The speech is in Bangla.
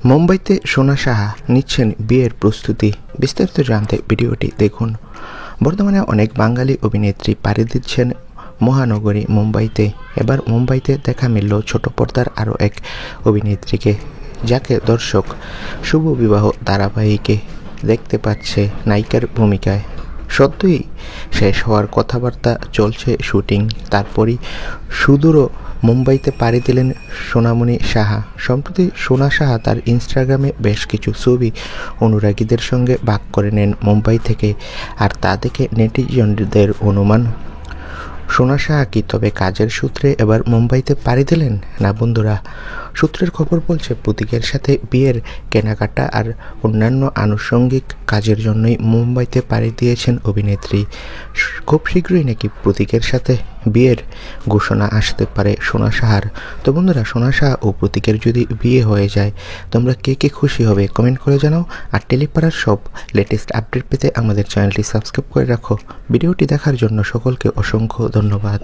মুম্বাইতে সোনা সাহা নিচ্ছেন বিয়ের প্রস্তুতি। বিস্তারিত জানতে ভিডিওটি দেখুন। বর্তমানে অনেক বাঙালি অভিনেত্রী পাড়ি দিচ্ছেন মহানগরী মুম্বাইতে। এবার মুম্বাইতে দেখা মিলল ছোট পর্দার আরও এক অভিনেত্রীকে, যাকে দর্শক শুভ বিবাহ ধারাবাহিকে দেখতে পাচ্ছে নায়িকার ভূমিকায়। সত্যই শেষ হওয়ার কথাবার্তা চলছে শুটিং, তারপরই সুদূর মুম্বাইতে পাড়ি দিলেন সোনামণি সাহা। সম্প্রতি সোনা সাহা তার ইনস্টাগ্রামে বেশ কিছু ছবি অনুরাগীদের সঙ্গে ভাগ করে নেন মুম্বাই থেকে, আর তা দেখে নেটিজনদের অনুমান, সোনা সাহা কি তবে কাজের সূত্রে এবার মুম্বাইতে পাড়ি দিলেন? না বন্ধুরা, সূত্রের খবর বলছে প্রতীকের সাথে বিয়ের কেনাকাটা আর অন্যান্য আনুষঙ্গিক কাজের জন্যই মুম্বাইতে পাড়ি দিয়েছেন অভিনেত্রী। খুব শীঘ্রই নাকি প্রতীকের সাথে বিয়ের ঘোষণা আসতে পারে সোনা সাহার। তো বন্ধুরা, সোনা সাহা ও প্রতীকের যদি বিয়ে হয়ে যায়, তোমরা কে কে খুশি হবে কমেন্ট করে জানাও। আর টেলিপাড়ার সব লেটেস্ট আপডেট পেতে আমাদের চ্যানেলটি সাবস্ক্রাইব করে রাখো। ভিডিওটি দেখার জন্য সকলকে অসংখ্য ধন্যবাদ।